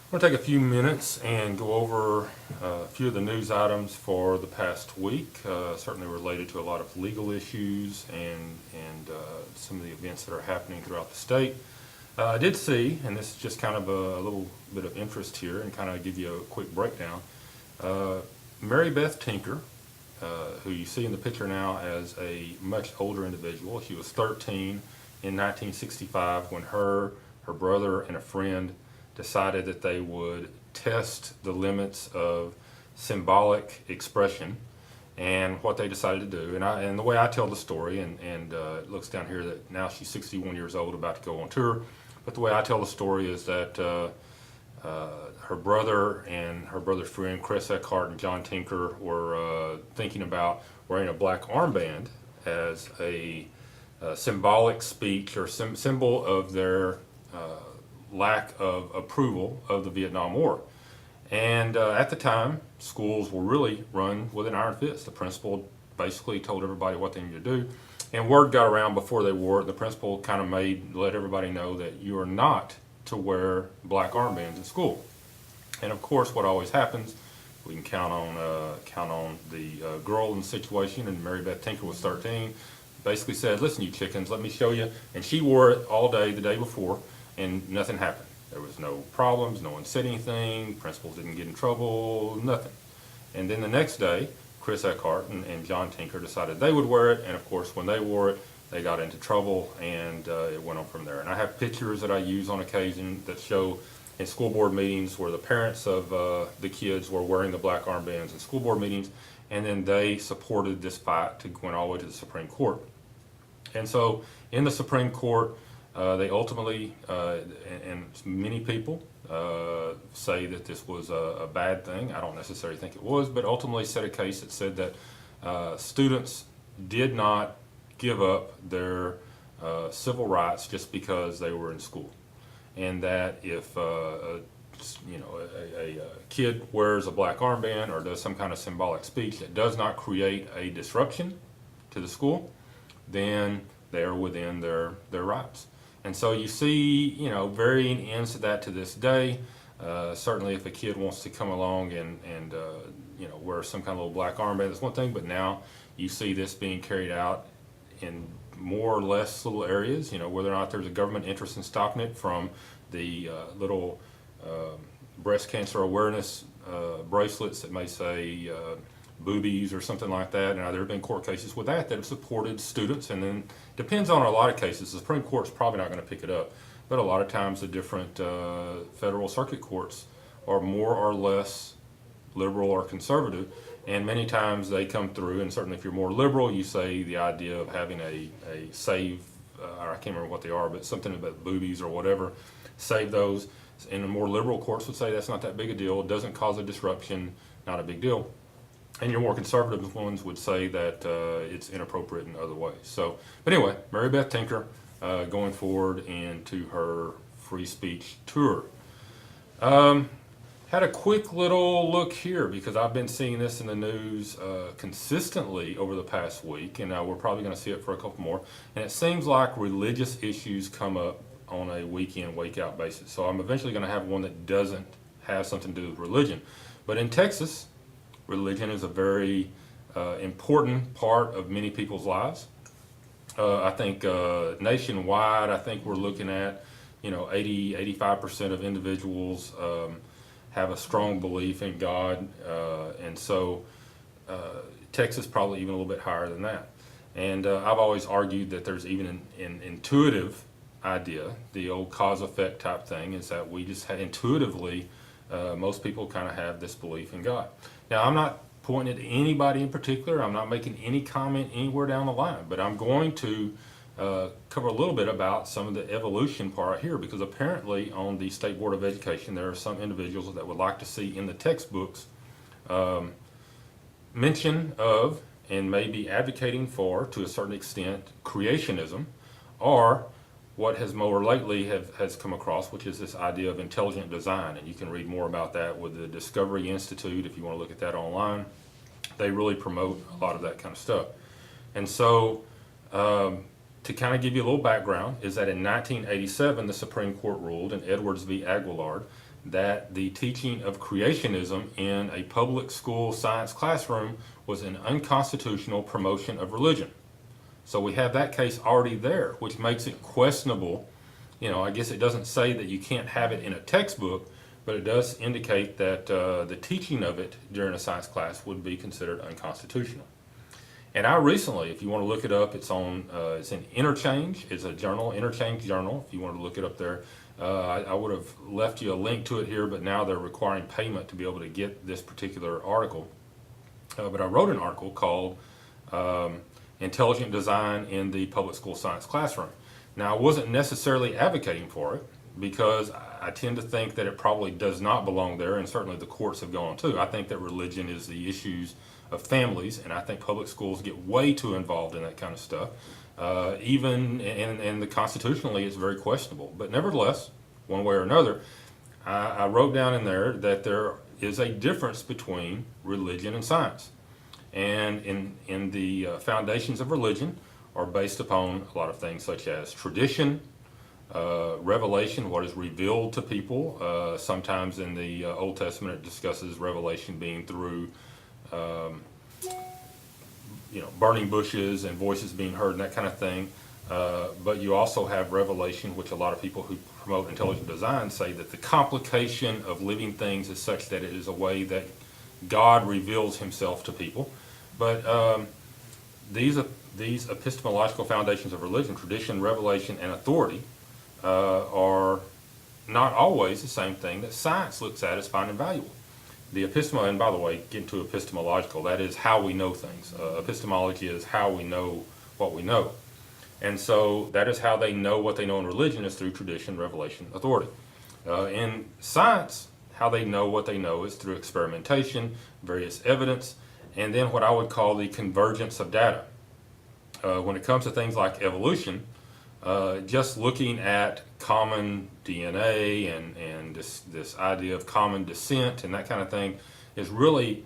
I'm going to take a few minutes and go over a few of the news items for the past week, certainly related to a lot of legal issues and some of the events that are happening throughout the state. I did see, and this is just kind of a little bit of interest here and kind of give you a quick breakdown. Uh, Mary Beth Tinker, who you see in the picture now as a much older individual, she was 13 in 1965 when her brother, and a friend decided that they would test the limits of symbolic expression and what they decided to do. And the way I tell the story, and it looks down here that now she's 61 years old, about to go on tour. But the way I tell the story is that her brother and her brother's friend, Chris Eckhart and John Tinker, were thinking about wearing a black armband as a symbolic speech or symbol of their lack of approval of the Vietnam War. And at the time, schools were really run with an iron fist. The principal basically told everybody what they needed to do. And word got around before they wore it. The principal kind of let everybody know that you are not to wear black armbands in school. And of course, what always happens, we can count on the girl in the situation, and Mary Beth Tinker was 13, basically said, "Listen, you chickens, let me show you." And she wore it all day the day before, and nothing happened. There was no problems, no one said anything, principals didn't get in trouble, nothing. And then the next day, Chris Eckhart and John Tinker decided they would wear it, and of course when they wore it, they got into trouble, and it went on from there. And I have pictures that I use on occasion that show in school board meetings where the parents of the kids were wearing the black armbands in school board meetings, and then they supported this fight to went all the way to the Supreme Court. And so in the Supreme Court, they ultimately, and many people say that this was a bad thing. I don't necessarily think it was, but ultimately set a case that said that students did not give up their civil rights just because they were in school. And that if a kid wears a black armband or does some kind of symbolic speech that does not create a disruption to the school, then they are within their rights. And so you see, varying ends to that to this day. Certainly, if a kid wants to come along and wear some kind of little black armband, that's one thing. But now you see this being carried out in more or less little areas. Whether or not there's a government interest in stopping it, from the little breast cancer awareness bracelets that may say boobies or something like that. Now, there have been court cases with that have supported students, and then depends on a lot of cases. The Supreme Court's probably not going to pick it up, but a lot of times the different federal circuit courts are more or less liberal or conservative, and many times they come through. And certainly, if you're more liberal, you say the idea of having a save, I can't remember what they are, but something about boobies or whatever, save those. And the more liberal courts would say that's not that big a deal. It doesn't cause a disruption, not a big deal. And your more conservative ones would say that it's inappropriate in other ways. So, but anyway, Mary Beth Tinker going forward into her free speech tour. Had a quick little look here because I've been seeing this in the news consistently over the past week, and we're probably going to see it for a couple more. And it seems like religious issues come up on a week-in, week-out basis. So I'm eventually going to have one that doesn't have something to do with religion. But in Texas, religion is a very important part of many people's lives. I think nationwide, I think we're looking at 85% of individuals have a strong belief in God, and so Texas probably even a little bit higher than that. And I've always argued that there's even an intuitive idea, the old cause-effect type thing, is that we just intuitively, most people kind of have this belief in God. Now, I'm not pointing at anybody in particular. I'm not making any comment anywhere down the line, but I'm going to cover a little bit about some of the evolution part here, because apparently on the State Board of Education, there are some individuals that would like to see in the textbooks mention of, and maybe advocating for, to a certain extent, creationism, or what has more lately has come across, which is this idea of intelligent design. And you can read more about that with the Discovery Institute if you want to look at that online. They really promote a lot of that kind of stuff. And so to kind of give you a little background is that in 1987, the Supreme Court ruled in Edwards v. Aguilar that the teaching of creationism in a public school science classroom was an unconstitutional promotion of religion. So we have that case already there, which makes it questionable. I guess it doesn't say that you can't have it in a textbook, but it does indicate that the teaching of it during a science class would be considered unconstitutional. And I recently, if you want to look it up, it's in Interchange. It's a journal, Interchange Journal. If you want to look it up there, I would have left you a link to it here, but now they're requiring payment to be able to get this particular article. But I wrote an article called Intelligent Design in the Public School Science Classroom. Now, I wasn't necessarily advocating for it because I tend to think that it probably does not belong there, and certainly the courts have gone too. I think that religion is the issues of families, and I think public schools get way too involved in that kind of stuff. And constitutionally, it's very questionable. But nevertheless, one way or another, I wrote down in there that there is a difference between religion and science. And in the foundations of religion are based upon a lot of things such as tradition, revelation, what is revealed to people. Sometimes in the Old Testament it discusses revelation being through burning bushes and voices being heard and that kind of thing. But you also have revelation, which a lot of people who promote intelligent design say that the complication of living things is such that it is a way that God reveals himself to people. But these epistemological foundations of religion, tradition, revelation, and authority, are not always the same thing that science looks at as finding valuable. The and by the way, getting to epistemological, that is how we know things. Epistemology is how we know what we know. And so that is how they know what they know in religion, is through tradition, revelation, authority. In science, how they know what they know is through experimentation, various evidence, and then what I would call the convergence of data. When it comes to things like evolution, just looking at common DNA and this idea of common descent and that kind of thing is really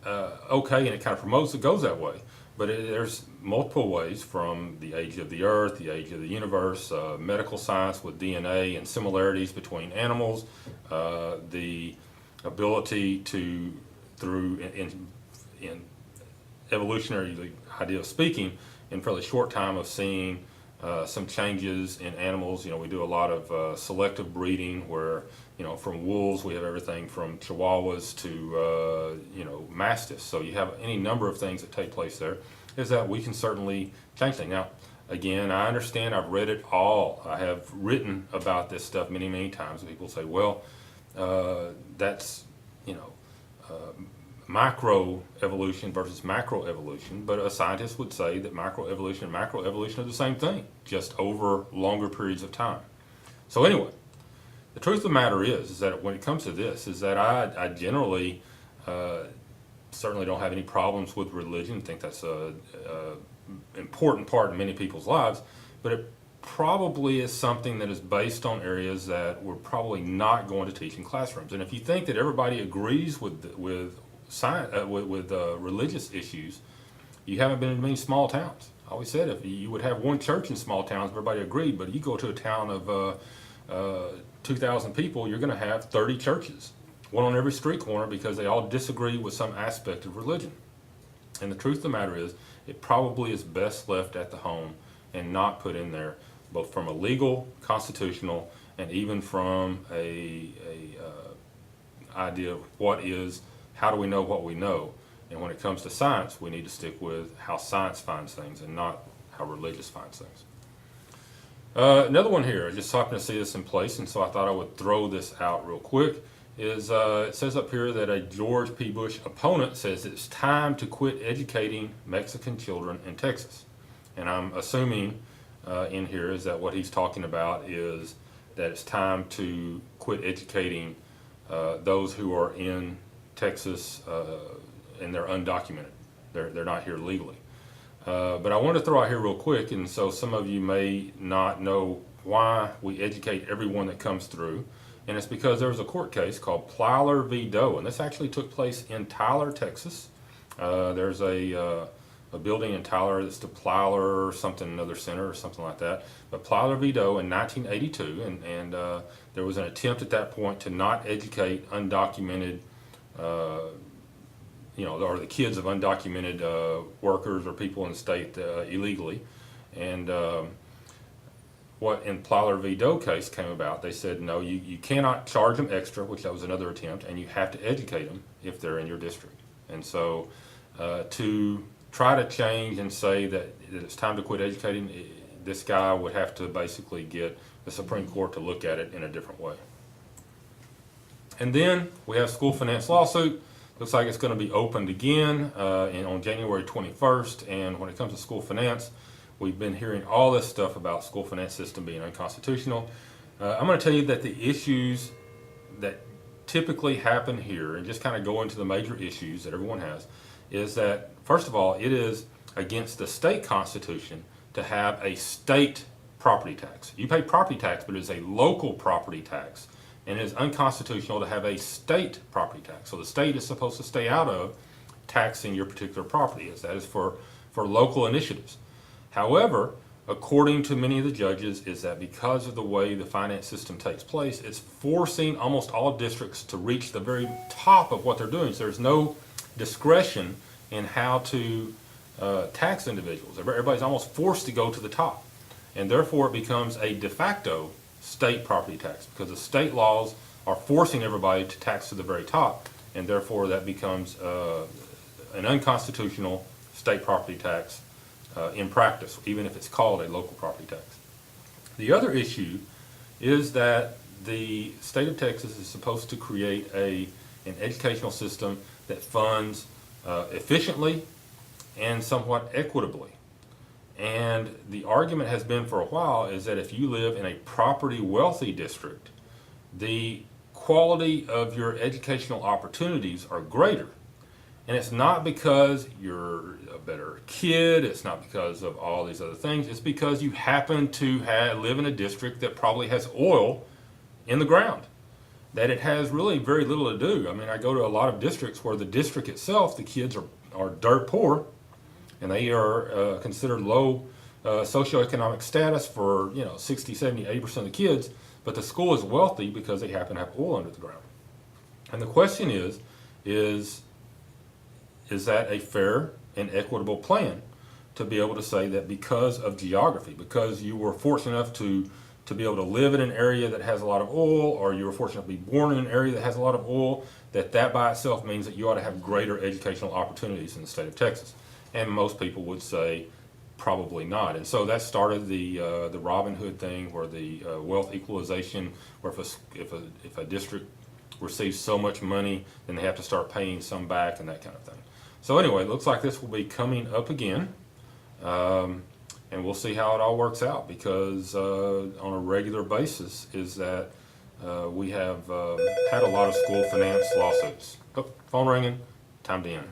okay, and it kind of promotes it, goes that way. But there's multiple ways, from the age of the earth, the age of the universe, medical science with DNA and similarities between animals, the ability to, through in evolutionary, the idea of speaking, in fairly short time of seeing some changes in animals. We do a lot of selective breeding where, from wolves we have everything from Chihuahuas to, Mastiffs. So you have any number of things that take place there, is that we can certainly change things. Now, again, I understand, I've read it all. I have written about this stuff many, many times. People say, well, that's, microevolution versus macroevolution, but a scientist would say that microevolution and macroevolution are the same thing, just over longer periods of time. So anyway, the truth of the matter is that when it comes to this, is that I generally certainly don't have any problems with religion. I think that's a important part in many people's lives, but it probably is something that is based on areas that we're probably not going to teach in classrooms. And if you think that everybody agrees with science, with religious issues, you haven't been in many small towns. I always said if you would have one church in small towns, everybody agreed, but you go to a town of 2,000 people, you're going to have 30 churches, one on every street corner, because they all disagree with some aspect of religion. And the truth of the matter is, it probably is best left at the home and not put in there, both from a legal, constitutional, and even from a idea of how do we know what we know. And when it comes to science, we need to stick with how science finds things and not how religious finds things. Another one here, I just happened to see this in place, and so I thought I would throw this out real quick, is it says up here that a George P. Bush opponent says it's time to quit educating Mexican children in Texas. And I'm assuming in here is that what he's talking about is that it's time to quit educating those who are in Texas and they're undocumented. They're not here legally. But I wanted to throw out here real quick, and so some of you may not know why we educate everyone that comes through, and it's because there was a court case called Plyler v. Doe, and this actually took place in Tyler, Texas. There's a a building in Tyler that's the Plyler or something, another center or something like that. But Plyler v. Doe in 1982, and there was an attempt at that point to not educate undocumented, or the kids of undocumented workers or people in the state illegally. And what in Plyler v. Doe case came about, they said, no, you cannot charge them extra, which that was another attempt, and you have to educate them if they're in your district. And so to try to change and say that it's time to quit educating, this guy would have to basically get the Supreme Court to look at it in a different way. And then we have school finance lawsuit. Looks like it's going to be opened again on January 21st. And when it comes to school finance, we've been hearing all this stuff about school finance system being unconstitutional. I'm going to tell you that the issues that typically happen here, and just kind of go into the major issues that everyone has, is that, first of all, it is against the state constitution to have a state property tax. You pay property tax, but it is a local property tax, and it is unconstitutional to have a state property tax. So the state is supposed to stay out of taxing your particular property, as that is for local initiatives. However, according to many of the judges, is that because of the way the finance system takes place, it's forcing almost all districts to reach the very top of what they're doing. So there's no discretion in how to tax individuals. Everybody's almost forced to go to the top. And therefore it becomes a de facto state property tax, because the state laws are forcing everybody to tax to the very top, and therefore that becomes an unconstitutional state property tax in practice, even if it's called a local property tax. The other issue is that the state of Texas is supposed to create an educational system that funds efficiently and somewhat equitably. And the argument has been for a while is that if you live in a property wealthy district, the quality of your educational opportunities are greater. And it's not because you're a better kid, it's not because of all these other things, it's because you happen to live in a district that probably has oil in the ground, that it has really very little to do. I mean, I go to a lot of districts where the district itself, the kids are dirt poor, and they are considered low socioeconomic status for 60, 70, 80% of the kids, but the school is wealthy because they happen to have oil under the ground. And the question is that a fair and equitable plan to be able to say that because of geography, because you were fortunate enough to be able to live in an area that has a lot of oil, or you were fortunate to be born in an area that has a lot of oil, that by itself means that you ought to have greater educational opportunities in the state of Texas? And most people would say probably not. And so that started the Robin Hood thing, where the wealth equalization, where if a district receives so much money, then they have to start paying some back and that kind of thing. So anyway, it looks like this will be coming up again. And we'll see how it all works out, because on a regular basis is that we have had a lot of school finance lawsuits. Oh, phone ringing, time to end.